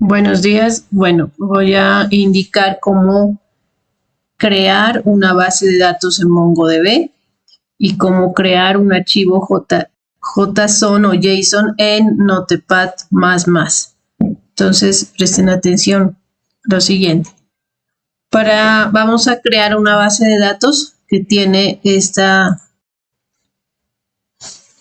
Buenos días. Bueno, voy a indicar cómo crear una base de datos en MongoDB y cómo crear un archivo JSON o JSON en Notepad++. Entonces, presten atención lo siguiente. Vamos a crear una base de datos que tiene esta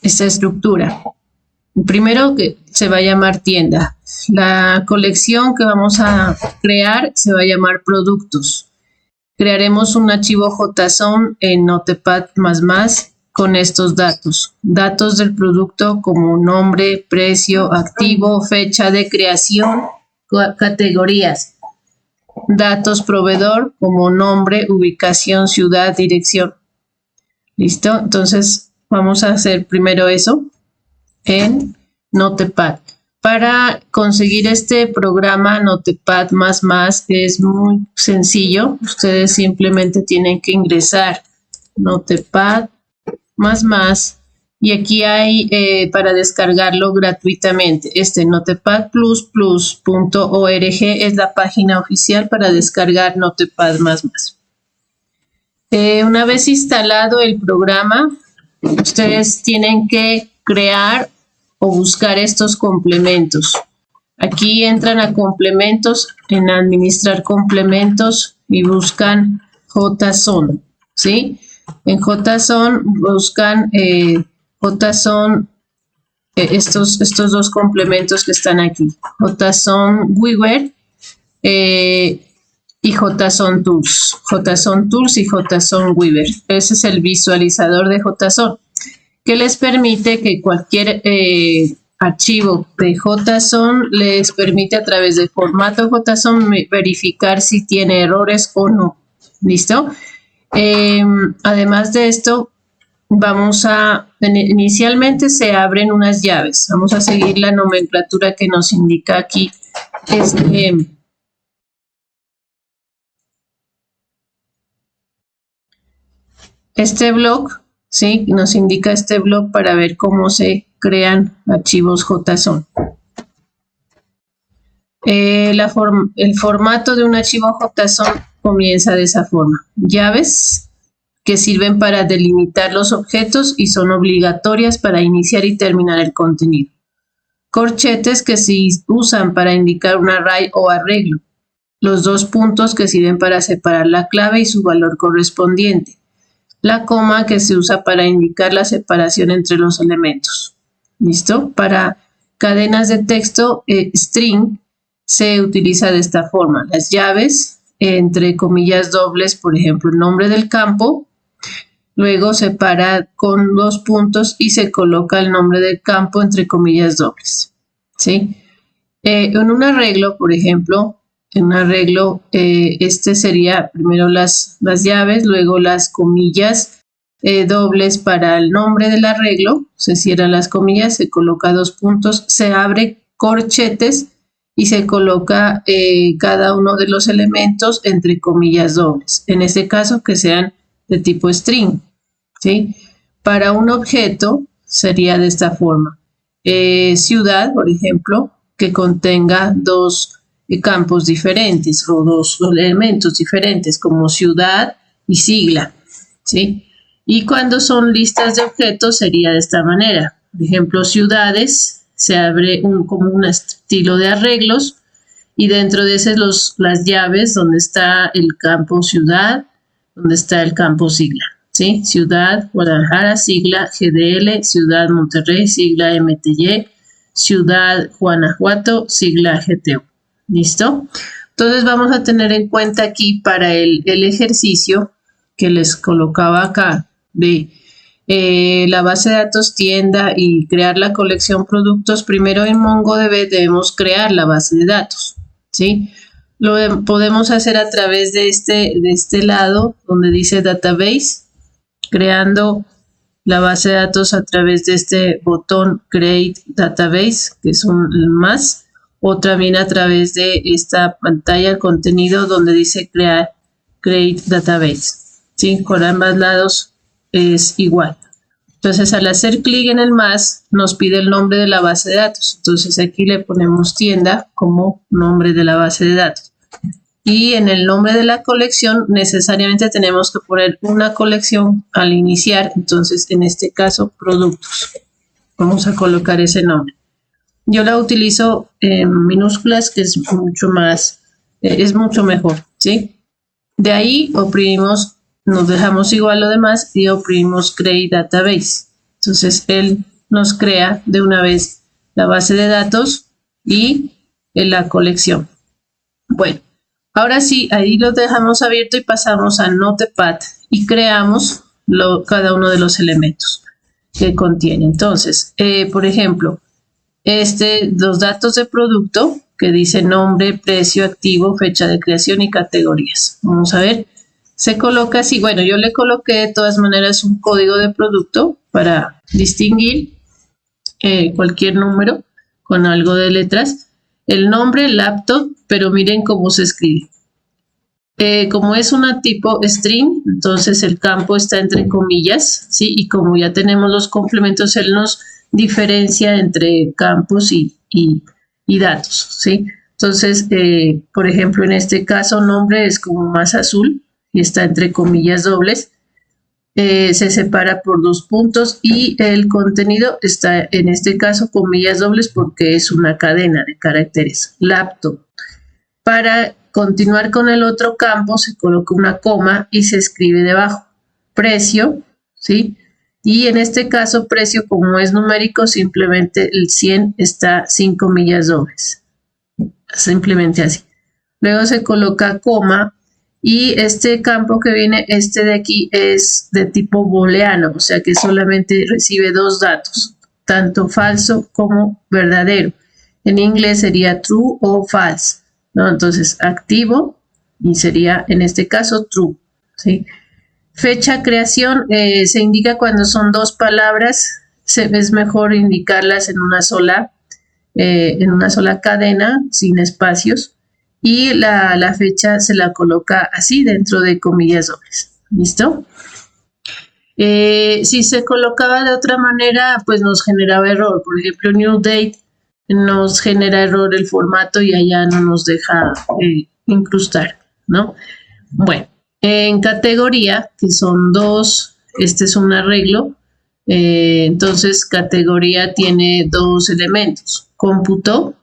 estructura. Primero que se va a llamar tienda. La colección que vamos a crear se va a llamar productos. Crearemos un archivo JSON en Notepad++ con estos datos. Datos del producto como nombre, precio, activo, fecha de creación, categorías. Datos proveedor como nombre, ubicación, ciudad, dirección. ¿Listo? Entonces vamos a hacer primero eso en Notepad. Para conseguir este programa Notepad++ es muy sencillo. Ustedes simplemente tienen que ingresar Notepad++ y aquí hay para descargarlo gratuitamente. notepad++.org es la página oficial para descargar Notepad++. Una vez instalado el programa, ustedes tienen que crear o buscar estos complementos. Aquí entran a complementos, en administrar complementos y buscan JSON, ¿sí? En JSON buscan estos dos complementos que están aquí, JSON Weaver y JSON Tools. JSON Tools y JSON Weaver. Ese es el visualizador de JSON, que les permite que cualquier archivo de JSON les permite a través del formato JSON verificar si tiene errores o no. ¿Listo? Además de esto, inicialmente se abren unas llaves. Vamos a seguir la nomenclatura que nos indica aquí este blog. ¿Sí? Nos indica este blog para ver cómo se crean archivos JSON. El formato de un archivo JSON comienza de esa forma. Llaves que sirven para delimitar los objetos y son obligatorias para iniciar y terminar el contenido. Corchetes que se usan para indicar un array o arreglo. Los dos puntos que sirven para separar la clave y su valor correspondiente. La coma que se usa para indicar la separación entre los elementos. ¿Listo? Para cadenas de texto string se utiliza de esta forma. Las llaves entre comillas dobles, por ejemplo, el nombre del campo. Luego se para con dos puntos y se coloca el nombre del campo entre comillas dobles. ¿Sí? En un arreglo, por ejemplo, en un arreglo, sería primero las llaves, luego las comillas dobles para el nombre del arreglo, se cierran las comillas, se coloca dos puntos, se abre corchetes y se coloca cada uno de los elementos entre comillas dobles, en este caso que sean de tipo string, ¿sí? Para un objeto sería de esta forma, ciudad, por ejemplo, que contenga dos campos diferentes o dos elementos diferentes como ciudad y sigla, ¿sí? Y cuando son listas de objetos sería de esta manera. Por ejemplo, ciudades, se abre como un estilo de arreglos y dentro de ese las llaves donde está el campo ciudad, donde está el campo sigla, ¿sí? Ciudad Guadalajara, sigla GDL, ciudad Monterrey, sigla MTY, ciudad Guanajuato, sigla GTU. ¿Listo? Entonces vamos a tener en cuenta aquí para el ejercicio que les colocaba acá de la base de datos tienda y crear la colección productos. Primero en MongoDB debemos crear la base de datos, ¿sí? Lo podemos hacer a través de este lado donde dice database, creando la base de datos a través de este botón create database, que es un más. O también a través de esta pantalla, el contenido donde dice create database. ¿Sí? Con ambos lados es igual. Entonces, al hacer clic en el más, nos pide el nombre de la base de datos. Entonces, aquí le ponemos tienda como nombre de la base de datos. Y en el nombre de la colección, necesariamente tenemos que poner una colección al iniciar. Entonces, en este caso, productos. Vamos a colocar ese nombre. Yo la utilizo en minúsculas, que es mucho mejor, ¿sí? De ahí oprimimos, nos dejamos igual lo demás y oprimimos Create Database. Entonces, él nos crea de una vez la base de datos y la colección. Bueno, ahora sí, ahí lo dejamos abierto y pasamos a Notepad y creamos cada uno de los elementos que contiene. Entonces, por ejemplo, los datos de producto que dice nombre, precio, activo, fecha de creación y categorías. Vamos a ver, se coloca así. Bueno, yo le coloqué de todas maneras un código de producto para distinguir cualquier número con algo de letras. El nombre, laptop, pero miren cómo se escribe. Como es una tipo string, entonces el campo está entre comillas, ¿sí? Y como ya tenemos los complementos, él nos diferencia entre campos y datos, ¿sí? Entonces, por ejemplo, en este caso, nombre es como más azul y está entre comillas dobles. Se separa por 2 puntos y el contenido está, en este caso, comillas dobles porque es una cadena de caracteres. Laptop. Para continuar con el otro campo, se coloca una coma y se escribe debajo. Precio, ¿sí? Y en este caso, precio, como es numérico, simplemente el 100 está sin comillas dobles. Simplemente así. Luego se coloca coma y este campo que viene, de aquí, es de tipo booleano, o sea que solamente recibe 2 datos, tanto falso como verdadero. En inglés sería true o false, ¿no? Entonces, activo y sería, en este caso, true, ¿sí? Fecha creación se indica cuando son 2 palabras, es mejor indicarlas en una sola cadena, sin espacios, y la fecha se la coloca así dentro de comillas dobles. ¿Listo? Si se colocaba de otra manera, pues nos generaba error. Por ejemplo, new date nos genera error el formato y allá no nos deja incrustar, ¿no? Bueno. En categoría, que son 2, este es un arreglo, entonces categoría tiene 2 elementos, cómputo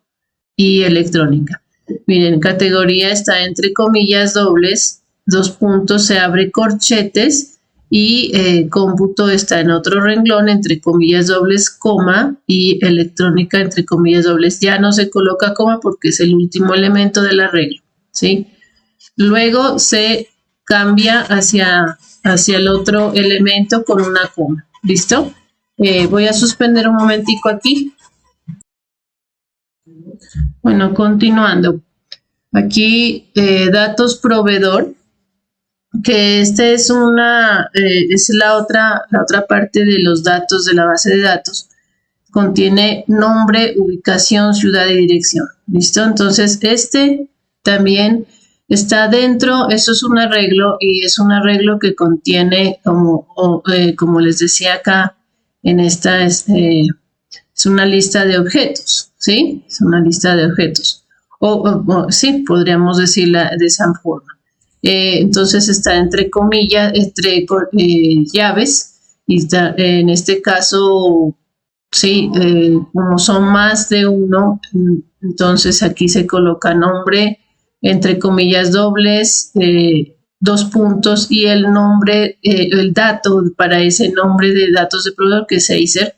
y electrónica. Miren, categoría está entre comillas dobles, 2 puntos, se abre corchetes y cómputo está en otro renglón entre comillas dobles, coma, y electrónica entre comillas dobles. Ya no se coloca coma porque es el último elemento del arreglo, ¿sí? Luego se cambia hacia el otro elemento con una coma. ¿Listo? Voy a suspender un momentico aquí. Bueno, continuando. Aquí, datos proveedor, que es la otra parte de los datos de la base de datos. Contiene nombre, ubicación, ciudad y dirección. ¿Listo? Entonces, también está dentro, eso es un arreglo y es un arreglo que contiene, como les decía acá, en esta es una lista de objetos, ¿sí? Es una lista de objetos. Sí, podríamos decirla de esa forma. Entonces está entre comillas, entre llaves, y está, en este caso, sí, como son más de uno, entonces aquí se coloca nombre, entre comillas dobles, 2 puntos y el nombre, el dato para ese nombre de datos de proveedor que es Acer,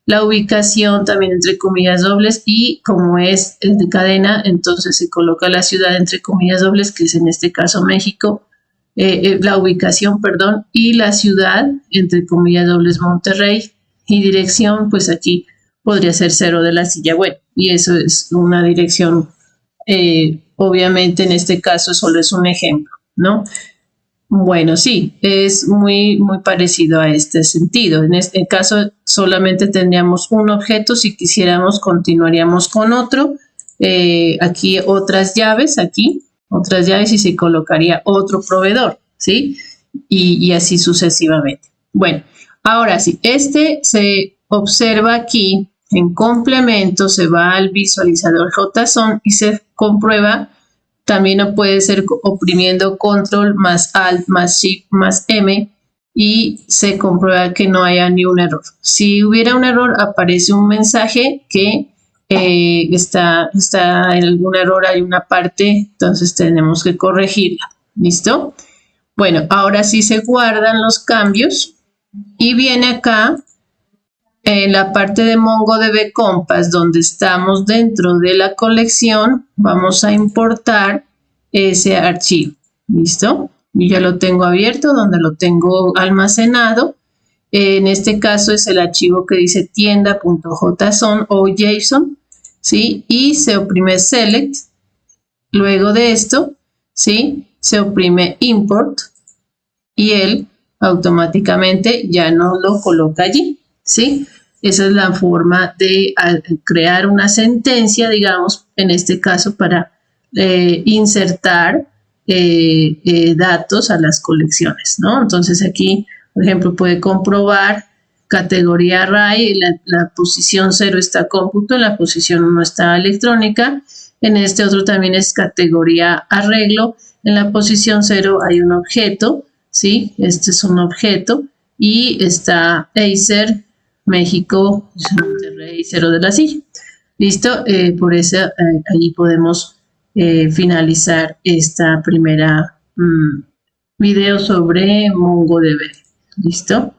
la ubicación también entre comillas dobles y como es de cadena, entonces se coloca la ciudad entre comillas dobles, que es en este caso México, la ubicación, perdón, y la ciudad entre comillas dobles Monterrey y dirección, pues aquí podría ser 0 de la Silla. Bueno, y eso es una dirección. Obviamente en este caso solo es un ejemplo, ¿no? Bueno, sí, es muy parecido a este sentido. En este caso solamente tendríamos un objeto. Si quisiéramos, continuaríamos con otro. Aquí otras llaves y se colocaría otro proveedor, ¿sí? Y así sucesivamente. Bueno, Ahora sí, este se observa aquí en complemento, se va al visualizador JSON y se comprueba. También no puede ser oprimiendo control más alt más shift más M y se comprueba que no haya ni un error. Si hubiera un error, aparece un mensaje que está en algún error, hay una parte, entonces tenemos que corregirla. ¿Listo? Bueno, ahora sí se guardan los cambios y viene acá en la parte de MongoDB Compass, donde estamos dentro de la colección, vamos a importar ese archivo. ¿Listo? Y ya lo tengo abierto, donde lo tengo almacenado. En este caso es el archivo que dice tienda.json o JSON, ¿sí? Y se oprime select. Luego de esto, ¿sí? Se oprime import y él automáticamente ya no lo coloca allí, ¿sí? Esa es la forma de crear una sentencia, digamos, en este caso para insertar datos a las colecciones, ¿no? Entonces aquí, por ejemplo, puede comprobar categoría array, la posición 0 está cómputo, en la posición 1 está electrónica, en este otro también es categoría arreglo, en la posición 0 hay un objeto, ¿sí? Este es un objeto y está Acer México, Monterrey, 0 de la silla. Listo, por eso ahí podemos finalizar esta primera video sobre MongoDB. ¿Listo?